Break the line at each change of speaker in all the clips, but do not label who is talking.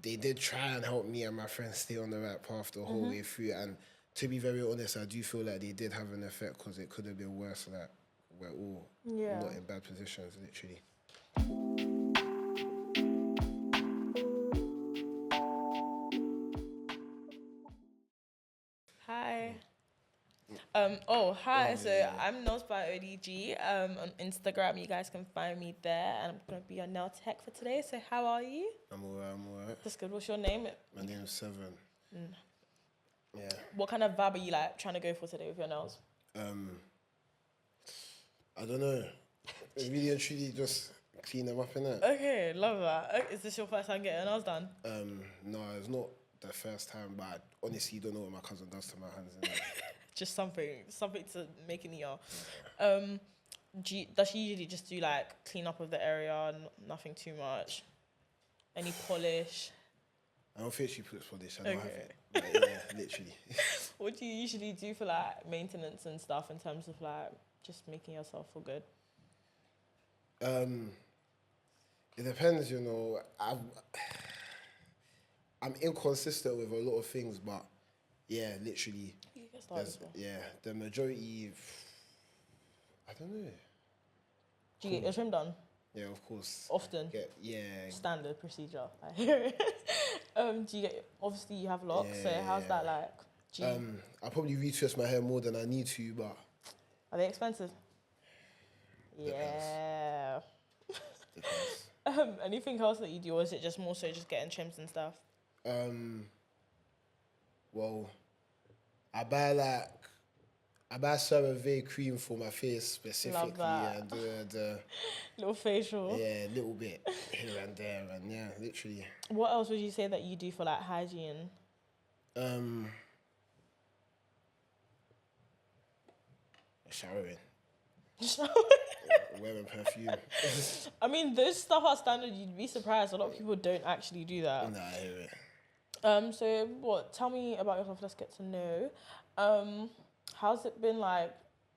they did try and help me and my friends stay on the right path the whole way through. And to be very honest, I do feel like they did have an effect because it could have been worse. Like, we're all not in bad positions, literally.
Hi. Hi. So I'm Nose by ODG. On Instagram, you guys can find me there, and I'm gonna be your nail tech for today. So how are you?
I'm alright.
That's good. What's your name?
My name's Seven. Yeah.
What kind of vibe are you like trying to go for today with your nails?
I don't know. Really and truly just clean them up, innit?
Okay, love that. Is this your first time getting your nails done?
No, it's not the first time, but I honestly don't know what my cousin does to my hands.
Just something to make it neater. Does she usually just do like clean up of the area, nothing too much? Any polish?
I don't think she puts polish. I don't have it.
Okay.
But yeah, literally.
What do you usually do for like maintenance and stuff in terms of like just making yourself feel good?
It depends, you know. I'm inconsistent with a lot of things, but yeah, literally.
You can start as well.
Yeah, the majority. I don't know.
Do you get your trim done?
Yeah, of course.
Often?
Yeah.
Standard procedure. I hear it. Do you get, obviously you have locks, so how's that like?
I probably retwist my hair more than I need to, but...
Are they expensive?
Depends.
Yeah.
Depends.
Anything else that you do, or is it just more so just getting trims and stuff?
Well, I buy CeraVe cream for my face specifically.
Love that.
And the
Little facial.
yeah, a little bit here and there, and yeah, literally.
What else would you say that you do for like hygiene?
Showering. Wearing perfume.
I mean, those stuff are standard. You'd be surprised. A lot of people don't actually do that.
Nah, I hear it.
So what? Tell me about yourself. Let's get to know. How's it been like?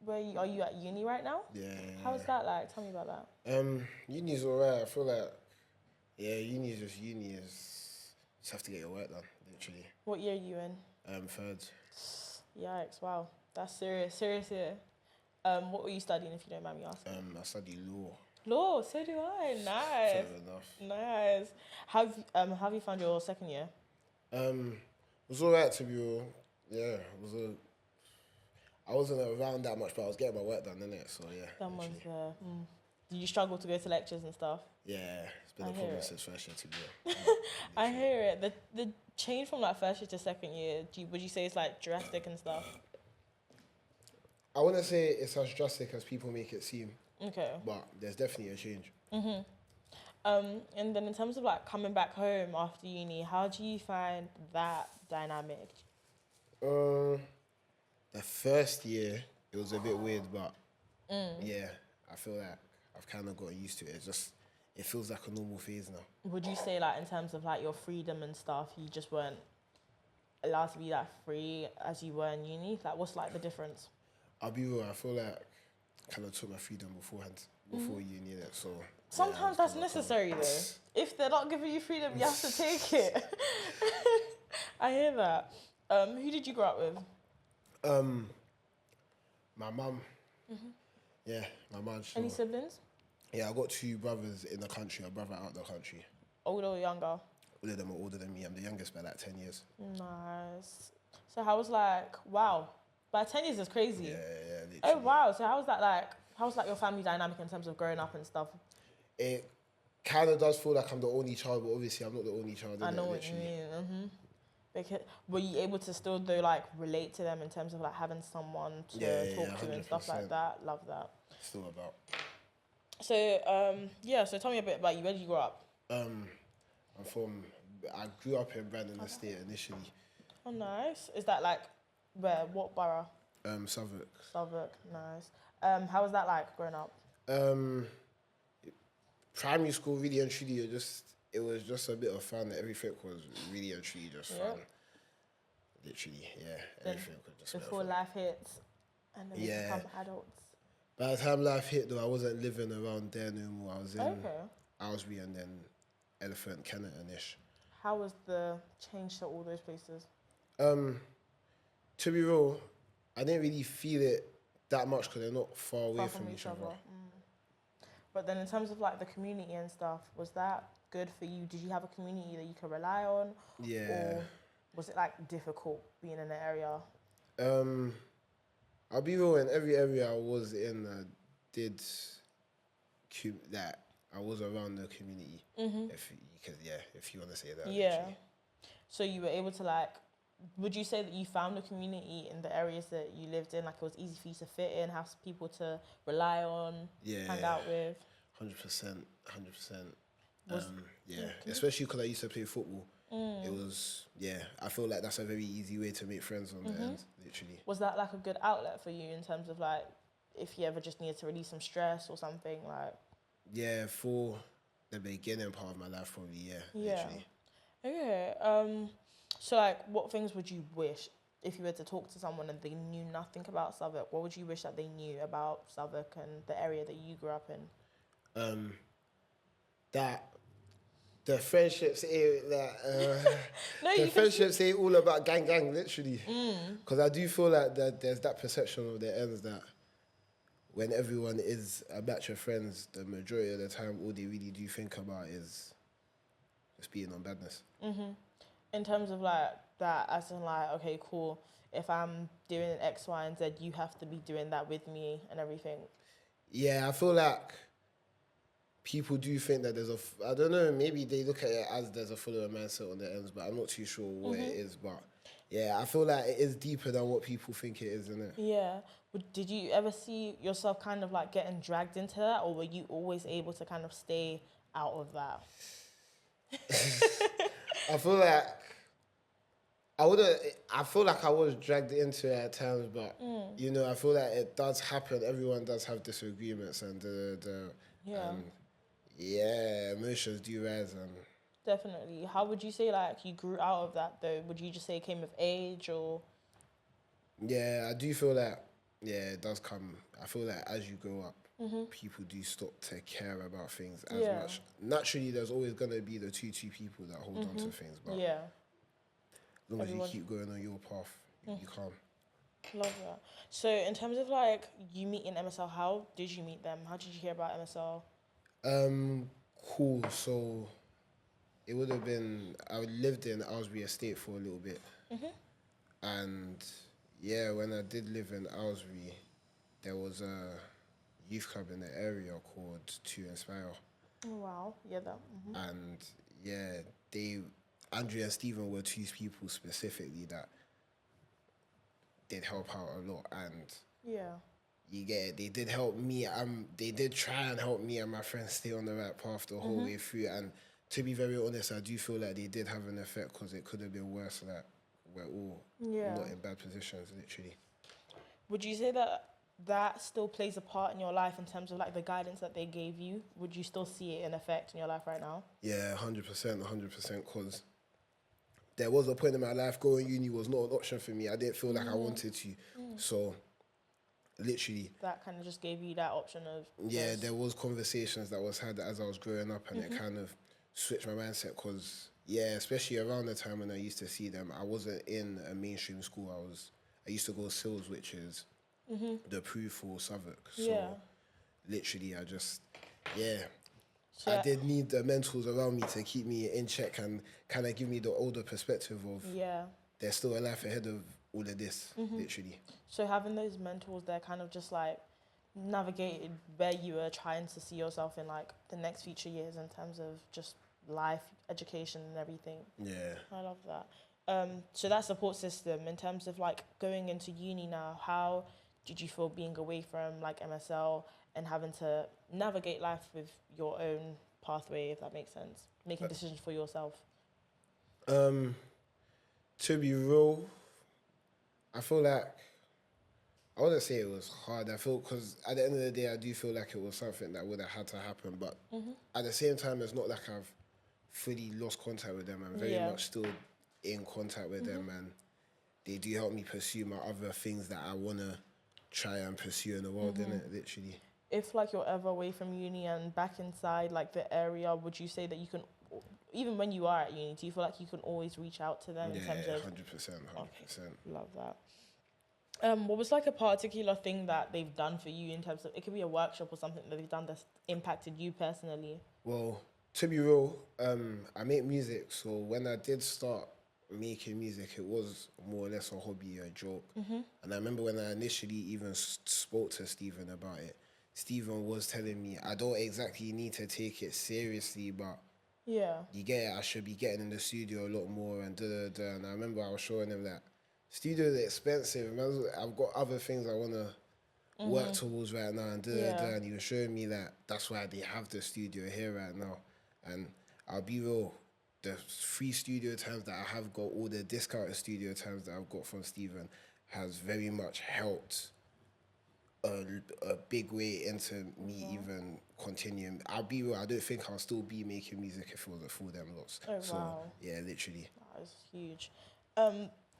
Are you at uni right now?
Yeah.
How's that like? Tell me about that.
Uni's alright. I feel like, uni's just uni. Just have to get your work done, literally.
What year are you in?
Third.
Yikes! Wow, that's serious. Serious here. What were you studying, if you don't mind me asking?
I study law.
Law. So do I. Nice.
Fair enough.
Nice. Have you found your second year?
It was alright to be real. Yeah, I wasn't around that much, but I was getting my work done, innit? So yeah.
That one's there. Did you struggle to go to lectures and stuff?
Yeah, it's been a problem since first year to be real.
I hear it. The change from like first year to second year, would you say it's like drastic and stuff?
I wouldn't say it's as drastic as people make it seem.
Okay.
But there's definitely a change.
And then in terms of like coming back home after uni, how do you find that dynamic?
The first year, it was a bit weird, but yeah, I feel like I've kind of gotten used to it. It feels like a normal phase now.
Would you say like in terms of like your freedom and stuff, you just weren't allowed to be that free as you were in uni? Like what's like the difference?
I'll be real, I feel like I kind of took my freedom beforehand, before uni, so...
Sometimes that's necessary though. If they're not giving you freedom, you have to take it. I hear that. Who did you grow up with?
My mum. Yeah, my mum.
Any siblings?
Yeah, I got two brothers in the country, a brother out the country.
Older or younger?
All of them are older than me. I'm the youngest by like 10 years.
Nice. So how was like, wow, by 10 years is crazy.
Yeah, literally.
Oh wow, so how's that like, how's like your family dynamic in terms of growing up and stuff?
It kind of does feel like I'm the only child, but obviously I'm not the only child.
I know what you mean. Because, were you able to still though like relate to them in terms of like having someone to talk to and stuff like that? Love that.
Still about.
So so tell me a bit about you. Where did you grow up?
I grew up in Brandon Estate initially.
Oh nice. Is that like where? What borough?
Southwark.
Southwark, nice. How was that like growing up?
Primary school, really and truly, it was just a bit of fun. Everything was really and truly just fun. Literally, everything was just
before life hits, and then we become adults.
By the time life hit, though, I wasn't living around there no more. I was in Aylesbury and then Elephant, Kennerton-ish.
How was the change to all those places?
To be real, I didn't really feel it that much because they're not far away from each other.
But then in terms of like the community and stuff, was that good for you? Did you have a community that you could rely on?
Yeah.
Or was it like difficult being in the area?
I'll be real, in every area I was in, I did that. I was around the community. If you want to say that.
Yeah.
Literally.
So you were able to like, would you say that you found a community in the areas that you lived in? Like it was easy for you to fit in, have people to rely on, hang out with?
100%. Especially because I used to play football. It was, I feel like that's a very easy way to make friends on the end, literally.
Was that like a good outlet for you in terms of like, if you ever just needed to release some stress or something like?
Yeah, for the beginning part of my life, probably, literally.
Okay. So like, what things would you wish if you were to talk to someone and they knew nothing about Southwark? What would you wish that they knew about Southwark and the area that you grew up in?
That the friendships ain't friendships ain't all about gang, literally. Because I do feel like that there's that perception of the ends that when everyone is a batch of friends, the majority of the time, all they really do think about is just being on badness.
In terms of like that, as in like, okay, cool. If I'm doing X, Y, and Z, you have to be doing that with me and everything. Yeah,
I feel like people do think that there's I don't know, maybe they look at it as there's a follower mindset on the ends, but I'm not too sure what it is. But I feel like it is deeper than what people think it is, isn't it?
Yeah. Did you ever see yourself kind of like getting dragged into that, or were you always able to kind of stay out of that?
I feel like I feel like I was dragged into it at times, but I feel like it does happen. Everyone does have disagreements, and emotions do rise. And
definitely. How would you say like you grew out of that though? Would you just say it came with age or?
Yeah, I do feel like it does come. I feel like as you grow up, people do stop to care about things as much. Naturally, there's always gonna be the two people that hold on to things, but as long as you keep going on your path, you can't.
Love that. So in terms of like you meeting MSL, how did you meet them? How did you hear about MSL?
Cool. So it would have been, I lived in Aylesbury Estate for a little bit. And when I did live in Aylesbury, there was a youth club in the area called To Inspire.
Oh, wow. Yeah, that.
And Andrea and Stephen were two people specifically that did help out a lot. And you get it. They did help me. They did try and help me and my friends stay on the right path the whole way through. And to be very honest, I do feel like they did have an effect because it could have been worse. Like we're all not in bad positions, literally.
Would you say that still plays a part in your life in terms of like the guidance that they gave you? Would you still see it in effect in your life right now?
Yeah, 100%. Because there was a point in my life going uni was not an option for me. I didn't feel like I wanted to. So literally
that kind of just gave you that option of
there was conversations that was had as I was growing up, and it kind of switched my mindset because especially around the time when I used to see them, I wasn't in a mainstream school. I used to go Sills, which is the proof for Southwark. So literally I just so I did need the mentors around me to keep me in check and kind of give me the older perspective of there's still a life ahead of all of this, literally.
So having those mentors there kind of just like navigated where you were trying to see yourself in like the next future years in terms of just life, education and everything.
Yeah.
I love that. So that support system in terms of like going into uni now, how did you feel being away from like MSL and having to navigate life with your own pathway, if that makes sense, making decisions for yourself?
To be real, I feel like, I wouldn't say it was hard. I feel, because at the end of the day, I do feel like it was something that would have had to happen. But at the same time, it's not like I've fully lost contact with them. I'm very much still in contact with them, and they do help me pursue my other things that I want to try and pursue in the world, innit, literally.
If like you're ever away from uni and back inside like the area, would you say that you can even when you are at uni, do you feel like you can always reach out to them in terms
Yeah,
of
100%, 100%.
Okay. Love that. What was like a particular thing that they've done for you in terms of, it could be a workshop or something that they've done that's impacted you personally?
Well, to be real, I make music, so when I did start making music, it was more or less a hobby, a joke. And I remember when I initially even spoke to Stephen about it, Stephen was telling me, I don't exactly need to take it seriously, but
Yeah.
you get it, I should be getting in the studio a lot more and da da da. And I remember I was showing him that studios are expensive. Man, I've got other things I want to work towards right now and da da da. And he was showing me that that's why they have the studio here right now. And I'll be real, the free studio times that I have got, all the discounted studio times that I've got from Stephen has very much helped a big way into me even continuing. I'll be real, I don't think I'll still be making music if it wasn't for them lots.
Oh,
So,
wow.
yeah, literally.
That is huge.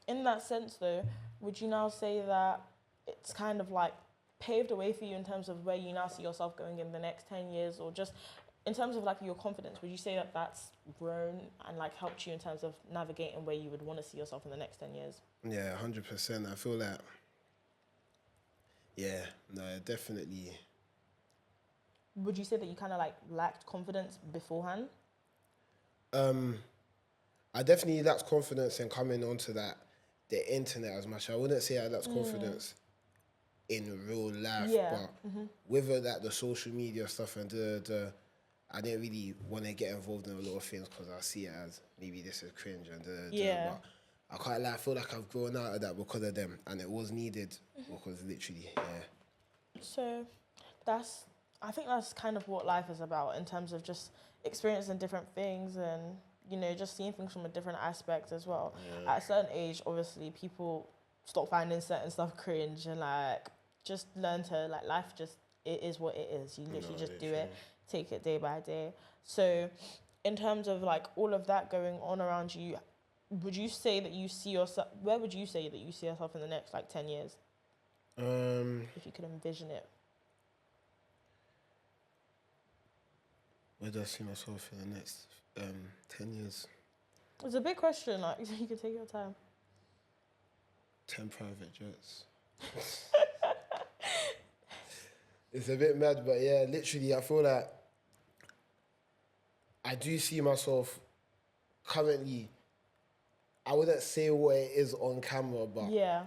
In that sense, though, would you now say that it's kind of like paved the way for you in terms of where you now see yourself going in the next 10 years, or just in terms of like your confidence, would you say that that's grown and like helped you in terms of navigating where you would want to see yourself in the next 10 years?
Yeah, 100%. I feel like, yeah, no, definitely.
Would you say that you kind of like lacked confidence beforehand?
I definitely lacked confidence in coming onto the internet as much. I wouldn't say I lacked confidence in real life,
Yeah.
but with that the social media stuff and I didn't really want to get involved in a lot of things because I see it as maybe this is cringe and
Yeah.
but I can't lie, I feel like I've grown out of that because of them, and it was needed because literally, yeah.
So I think that's kind of what life is about in terms of just experiencing different things and, you know, just seeing things from a different aspect as well.
Yeah.
At a certain age, obviously, people stop finding certain stuff cringe and like just learn to like life just, it is what it is. You literally just do it, take it day by day. So in terms of like all of that going on around you, would you say that you see yourself, where would you say that you see yourself in the next like 10 years? If you could envision it.
Where do I see myself in the next 10 years?
It's a big question, like you can take your time.
10 private jets. It's a bit mad, but yeah, literally, I feel like I do see myself currently. I wouldn't say what it is on camera, but
Yeah.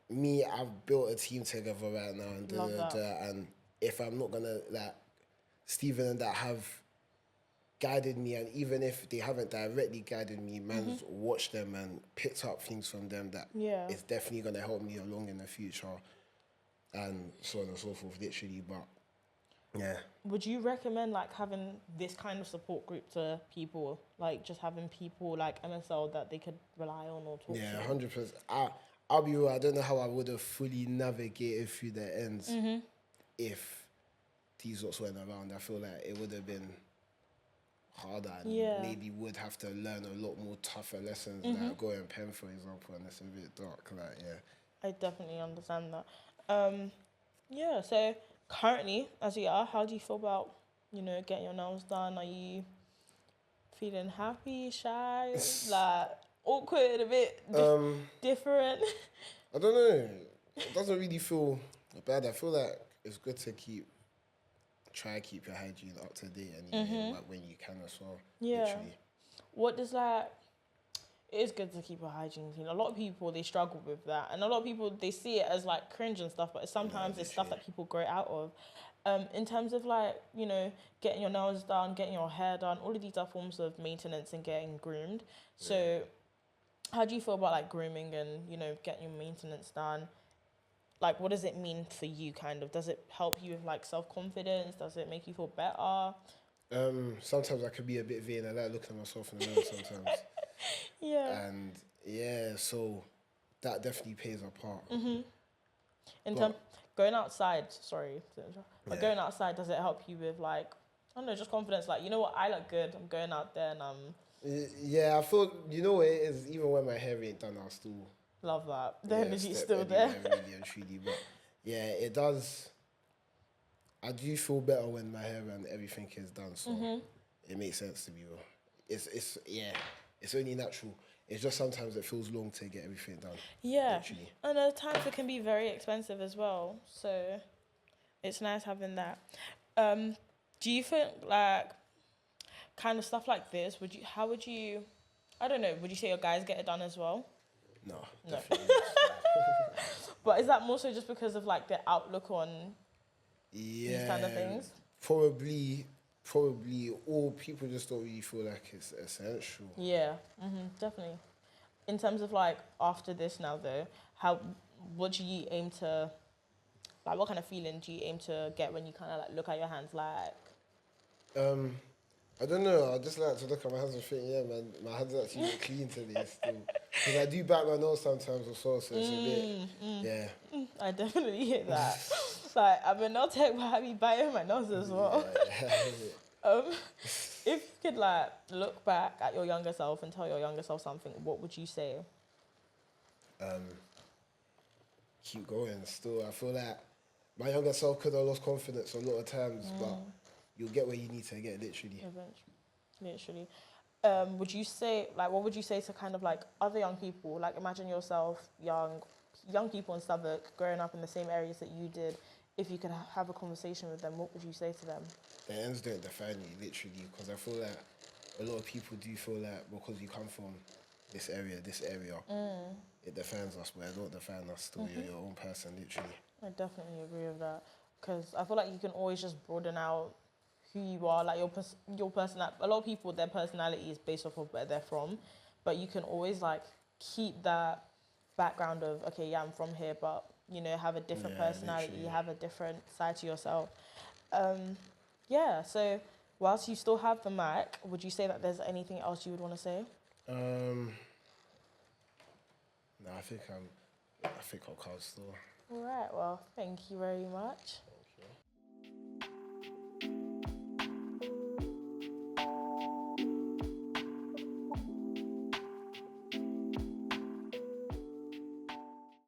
me, I've built a team together right now, and
Love that.
and if I'm not gonna like Stephen and that have guided me, and even if they haven't directly guided me, man's watched them and picked up things from them that
Yeah.
it's definitely gonna help me along in the future, and so on and so forth. Literally, but yeah.
Would you recommend like having this kind of support group to people, like just having people like MSL that they could rely on or talk
Yeah,
to?
100%. I'll be real. I don't know how I would have fully navigated through the ends if these lots weren't around. I feel like it would have been harder and maybe would have to learn a lot more tougher lessons, like going pen, for example, and it's a bit dark. Like, yeah.
I definitely understand that. Yeah. So currently, as you are, how do you feel about, you know, getting your nails done? Are you feeling happy, shy, like awkward, a bit different?
I don't know. It doesn't really feel bad. I feel like it's good to try to keep your hygiene up to date anyway, like when you can as well.
Yeah.
Literally.
What does that? It is good to keep your hygiene clean. A lot of people, they struggle with that, and a lot of people, they see it as like cringe and stuff, but sometimes it's stuff that people grow out of. In terms of like, you know, getting your nails done, getting your hair done, all of these are forms of maintenance and getting groomed. So how do you feel about like grooming and, you know, getting your maintenance done? Like, what does it mean for you, kind of? Does it help you with like self-confidence? Does it make you feel better?
Sometimes I could be a bit vain. I like looking at myself in the mirror sometimes.
Yeah.
And yeah, so that definitely plays a part.
In terms going outside, sorry, but going outside, does it help you with like, I don't know, just confidence? Like, you know what, I look good. I'm going out there and
Yeah, I feel, you know what it is, even when my hair ain't done, I'll still
love that. The energy's
step
still there.
anywhere, really and truly. But yeah, it does. I do feel better when my hair and everything is done, so it makes sense to me. it's only natural. It's just sometimes it feels long to get everything done.
Yeah.
Literally.
And at times it can be very expensive as well. So it's nice having that. Do you think like kind of stuff like this, how would you, I don't know, would you say your guys get it done as well?
No,
No.
definitely not.
But is that more so just because of like the outlook on
Yeah,
these kind of things?
probably all people just don't really feel like it's essential.
Yeah, definitely. In terms of like after this now though, what do you aim to, like what kind of feeling do you aim to get when you kind of like look at your hands like?
I don't know. I just like to look at my hands and think, yeah, man, my hands actually look clean today still. Because I do bite my nose sometimes as well, so it's a bit, yeah.
I definitely hear that. Like I'm a nail tech, but I be biting my nose as well.
Yeah.
If you could like look back at your younger self and tell your younger self something, what would you say?
Keep going still. I feel like my younger self could have lost confidence a lot of times, but you'll get where you need to get, literally.
Literally. Would you say, like, what would you say to kind of like other young people? Like, imagine yourself, young people in Southwark, growing up in the same areas that you did. If you could have a conversation with them, what would you say to them?
The ends don't define you, literally, because I feel like a lot of people do feel like because you come from this area, it defines us, but it don't define us. Still, you're your own person, literally.
I definitely agree with that because I feel like you can always just broaden out who you are, like your personality. A lot of people, their personality is based off of where they're from, but you can always like keep that background of okay, yeah, I'm from here, but you know, have a different personality,
literally.
have a different side to yourself. Yeah. So whilst you still have the mic, would you say that there's anything else you would want to say?
No, I think I'll call still.
All right. Well, thank you very much.